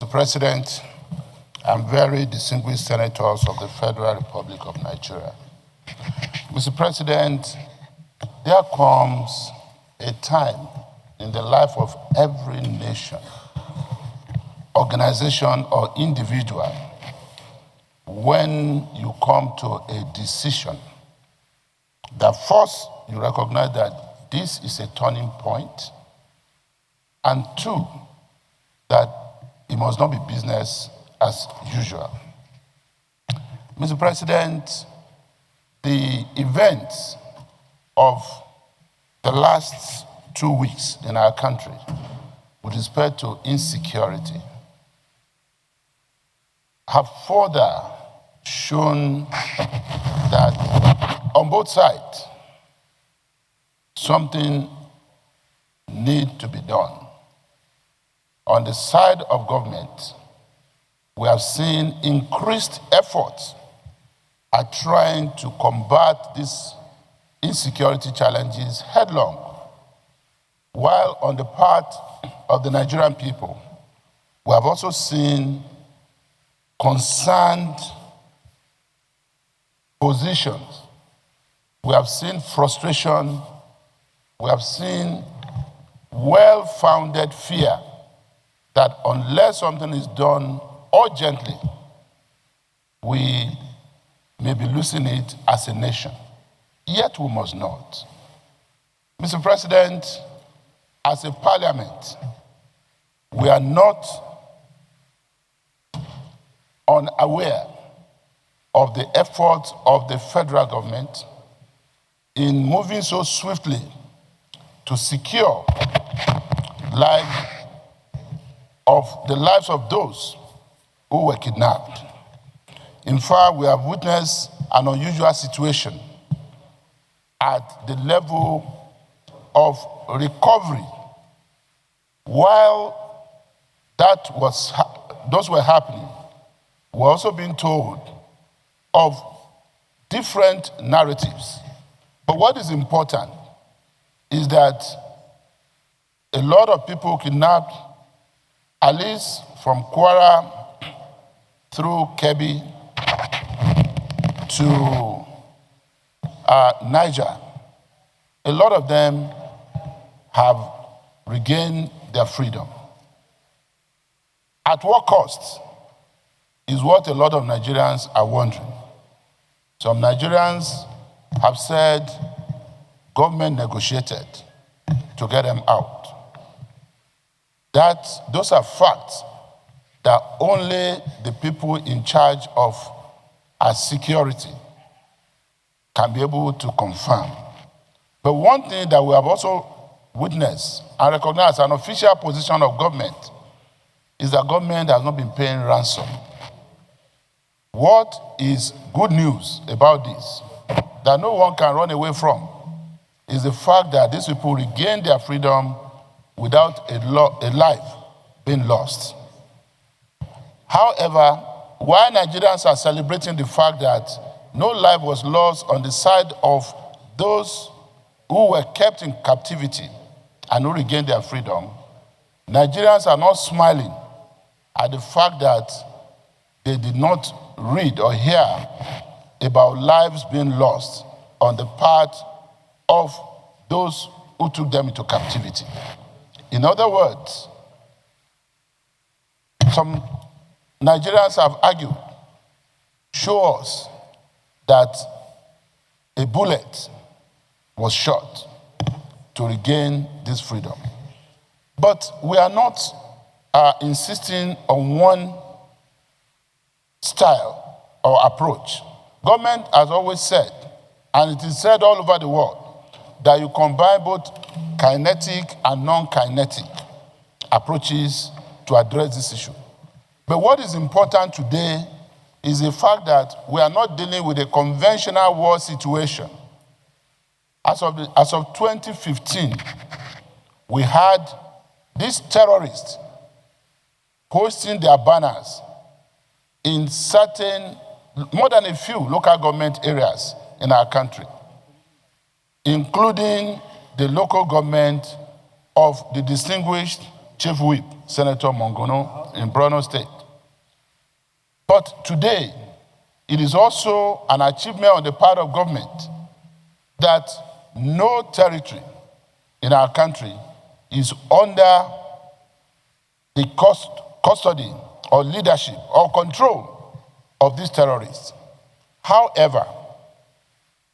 Mr. President, and very distinguished senators of the Federal Republic of Nigeria. Mr. President, there comes a time in the life of every nation, organization, or individual when you come to a decision that first you recognize that this is a turning point, and two, that it must not be business as usual. Mr. President, the events of the last 2 weeks in our country with respect to insecurity have further shown that on both sides, something needs to be done. On the side of government, we have seen increased efforts at trying to combat these insecurity challenges headlong, while on the part of the Nigerian people, we have also seen concerned positions. We have seen frustration. We have seen well-founded fear that unless something is done urgently, we may be losing it as a nation. Yet we must not. Mr. President, as a parliament, we are not unaware of the efforts of the federal government in moving so swiftly to secure the lives of those who were kidnapped. In fact, we have witnessed an unusual situation at the level of recovery. While those were happening, we're also being told of different narratives. But what is important is that a lot of people kidnapped, at least from Kwara through Kebbi to Niger, a lot of them have regained their freedom. At what cost is what a lot of Nigerians are wondering. Some Nigerians have said government negotiated to get them out. Those are facts that only the people in charge of our security can be able to confirm. But one thing that we have also witnessed and recognized as an official position of government is that government has not been paying ransom. What is good news about this, that no one can run away from, is the fact that these people regain their freedom without a life being lost. However, while Nigerians are celebrating the fact that no life was lost on the side of those who were kept in captivity and who regained their freedom, Nigerians are not smiling at the fact that they did not read or hear about lives being lost on the part of those who took them into captivity. In other words, some Nigerians have argued, show us that a bullet was shot to regain this freedom. But we are not insisting on one style or approach. Government has always said, and it is said all over the world, that you combine both kinetic and non-kinetic approaches to address this issue. But what is important today is the fact that we are not dealing with a conventional war situation. As of 2015, we had these terrorists posting their banners in more than a few local government areas in our country, including the local government of the distinguished Chief Whip, Senator Mongono in Borno State. But today, it is also an achievement on the part of government that no territory in our country is under the custody or leadership or control of these terrorists. However,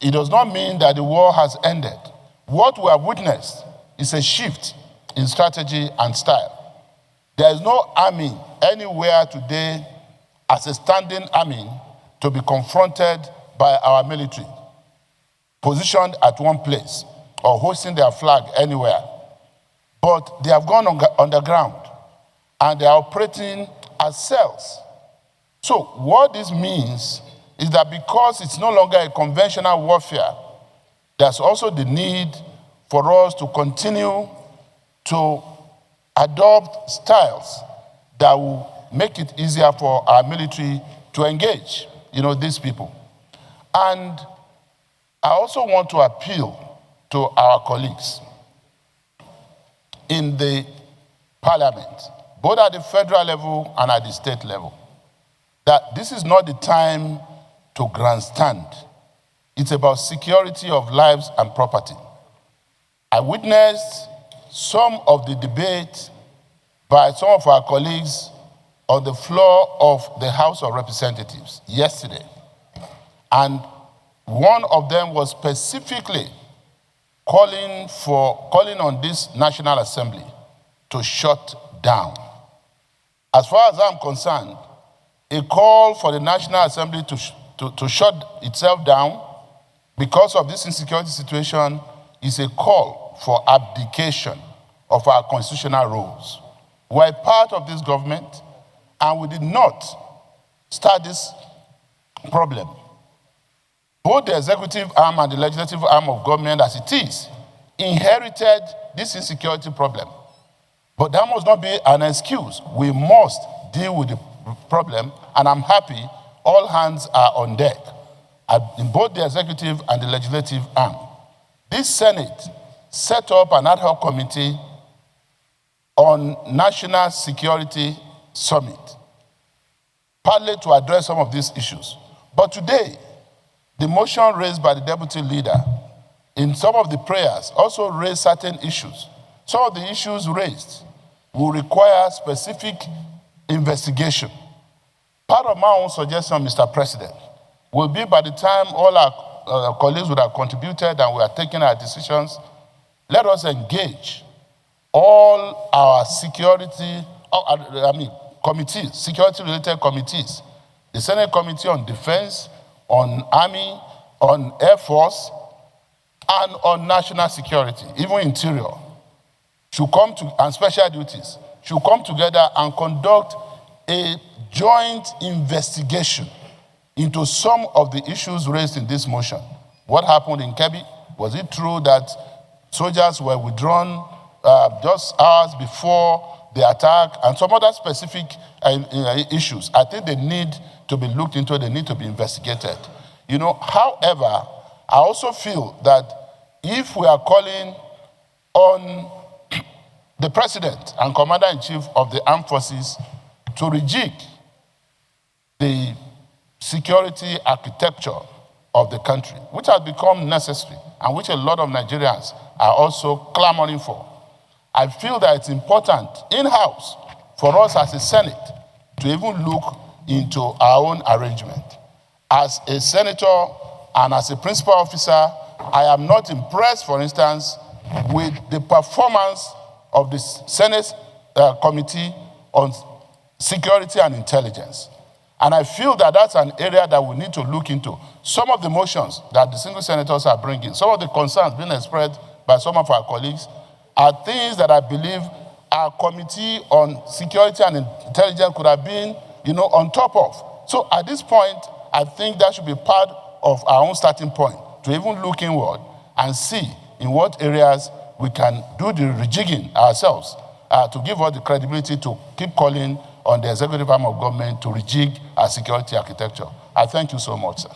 it does not mean that the war has ended. What we have witnessed is a shift in strategy and style. There is no army anywhere today as a standing army to be confronted by our military, positioned at one place or hoisting their flag anywhere. But they have gone underground and they are operating as cells. So what this means is that because it's no longer a conventional warfare, there's also the need for us to continue to adopt styles that will make it easier for our military to engage, these people. And I also want to appeal to our colleagues in the parliament, both at the federal level and at the state level, that this is not the time to grandstand. It's about security of lives and property. I witnessed some of the debate by some of our colleagues on the floor of the House of Representatives yesterday. And one of them was specifically calling on this National Assembly to shut down. As far as I'm concerned, a call for the National Assembly to shut itself down because of this insecurity situation is a call for abdication of our constitutional roles. We're a part of this government, and we did not start this problem. Both the executive arm and the legislative arm of government, as it is, inherited this insecurity problem. But that must not be an excuse. We must deal with the problem, and I'm happy all hands are on deck in both the executive and the legislative arm. This Senate set up an ad hoc committee on National Security Summit, partly to address some of these issues. But today, the motion raised by the deputy leader in some of the prayers also raised certain issues. Some of the issues raised will require specific investigation. Part of my own suggestion, Mr. President, will be by the time all our colleagues would have contributed and we are taking our decisions, let us engage all our committees, security-related committees, the Senate Committee on Defense, on Army, on Air Force, and on national security, even interior, and special duties, should come together and conduct a joint investigation into some of the issues raised in this motion. What happened in Kebbi? Was it true that soldiers were withdrawn just hours before the attack, and some other specific issues? I think they need to be looked into, they need to be investigated. However, I also feel that if we are calling on the President and Commander-in-Chief of the Armed Forces to rejig the security architecture of the country, which has become necessary and which a lot of Nigerians are also clamoring for, I feel that it's important in-house for us as a Senate to even look into our own arrangement. As a senator and as a principal officer, I am not impressed, for instance, with the performance of the Senate Committee on Security and Intelligence. And I feel that that's an area that we need to look into. Some of the motions that the single senators are bringing, some of the concerns being expressed by some of our colleagues are things that I believe our Committee on Security and Intelligence could have been, on top of. So at this point, I think that should be part of our own starting point, to even look inward and see in what areas we can do the rejigging ourselves to give us the credibility to keep calling on the executive arm of government to rejig our security architecture. I thank you so much, sir.